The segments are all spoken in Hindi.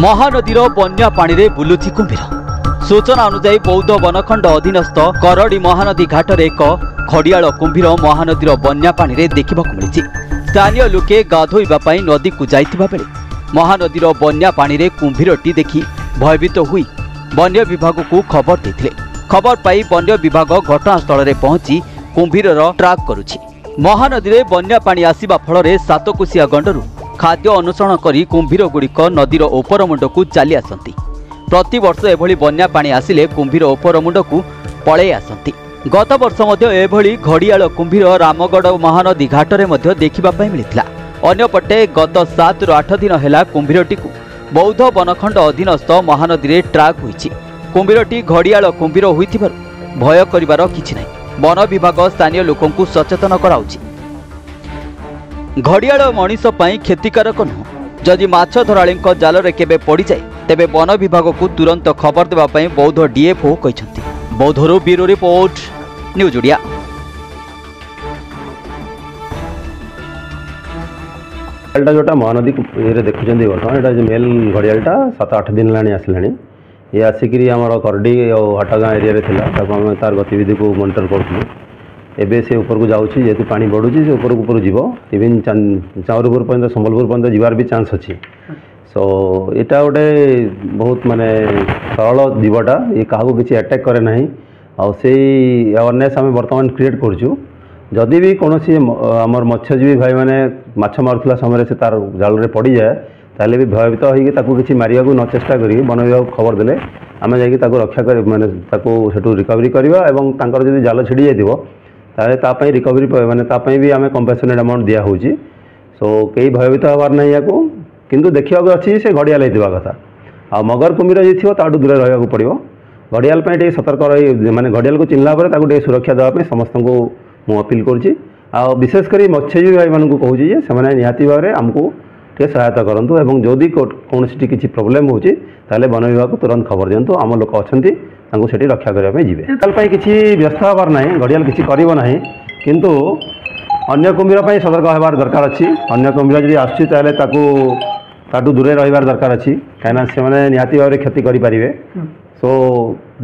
महानदीर बन्या पानी रे बुलुची कुंभीर। सूचना अनुसार बौद्ध वनखंड अधीनस्थ करड़ी महानदी घाटर एक खड़ियाल कुंभीर महानदीर बन्या पानी रे देखिबाकु मिलिछि। स्थानीय लोके गाधोइबा पई नदी को जाइतिबा बेले महानदीर बन्या पानी रे कुंभीरटी देखि भयभीत होई वन्य विभाग को खबर देथिले। खबर पाई वन्य विभाग घटनास्थल रे पहुंची कुंभीरर ट्राक करुछि। महानदी रे बन्या पानी आसिबा फଳରେ सातकोशिया गंडरू खाद्य अनुसरण करी कुंभीर गुड़िक नदीर ओपर मुंड को चली आसती। प्रति वर्ष एभली बन्या पानी आसिले कुंभीर ओपर मुंड को पळे आसती। गत वर्ष मध्य एभली घड़ियाल कुंभीर रामगढ़ महानदी घाटरे मध्य देखिबा पई मिलिथिला। अन्यपटे गत 7 ରୁ 8 दिन हेला कुंभीरटी को बौद्ध वनखंड अधीनस्थ महानदी रे ट्राक होईछि। कुंभीरटी घड़ियाल कुंभीर होइथिबारु भय करिवार किछि नै। वन विभाग स्थानीय लोकंकु सचेतन कराउछि। घड़ियाल मनीष पई क्षतिकारक नुह। जदि माछ धराळींक जाल रे केबे पड़ी जाए तेबे वन विभाग को तुरंत खबर देबा पई बौद्ध डीएफओ कहिसंती। बौद्धरू ब्यूरो रिपोर्ट, न्यूज ओडिया। घड़ियालटा जोटा महानदी देखुं बर्तमान ये मेल घड़ियालटा 7-8 दिन लाणी आसलाणी। ये आसिकी आम करडी और हाटगाँ एरिया तार गतिविधि को मॉनिटर करूँ। एबे से ऊपर को जाऊँगी जेहेतु पानी बढ़ुची से ऊपर ऊपर जीव इवन चाउरपुर पर्यंत संबलपुर पर्यंत जीवार भी चांस अच्छी। सो यहाँ गोटे बहुत माने सरल जीवटा ये क्या किसी अटैक करे ना से अवेयरनेस आम बर्तमान क्रिएट करूँ। जदि भी कौन आमर मत्स्यजीवी भाई मैंने माछ मारुला समय से तार जाल रे पड़ जाए ताले भी भयभीत होगी किसी मारिया को न चेष्टा करी वन विभाग खबर देले आम जा रक्षा कर माने सेठू रिकवरी करवा एवं तांकर जदि जाल छिड़ी जाइथिबो ताले तापई रिकवरी माने तापई भी आम कंपेसेनेट अमाउंट दिया होउची। सो कई भयभीत हबार नहीं या किंतु देखा अच्छी से घड़ियाल होता कथा आ मगर कुंभीर जी थी ताठू दूर रहा पड़ो। घड़ियाल टे सतर्क रही माने घड़ियाल को चिन्हला पर सुरक्षा देवाई समस्त को मुझे अपील करुँची। विशेषकर मत्स्यजीवी भाई मानक कहूँ से निहाती भाव में आमको टे सहायता करूँ एवं जदि कौन किसी प्रोब्लेम होची ताले वन विभाग को तुरंत खबर दिंतु। आम लोक अच्छा से रक्षा करने जी किसी व्यस्त हबार ना घड़ियाल किसी करना किंतु अन्य कुंभीर सतर्क होबार दरकार अच्छी। अन्य कुंभीर जब आसू दूरे रही दरकार अच्छी कहीं से निहाती भाव में क्षति करें। सो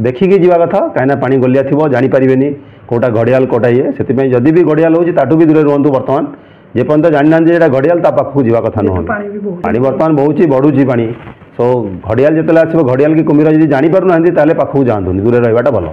देखिकी जावा कथा कहीं पानी गलिया थी जानीपारे कौटा घड़ियाल कौटा ये से जदि भी घड़ियाल हो दूर रुहतु। बर्तमान जेपर्यंत जानी ना घड़ियाल पाखक जावा कथा नुह। पानी बर्तमान बहुत बढ़ुची पानी। सो घड़ियाल जिते आसो घड़ियाल की कुंभीर जब जानीपार ना पाखक जातुनि दूर रहा भल।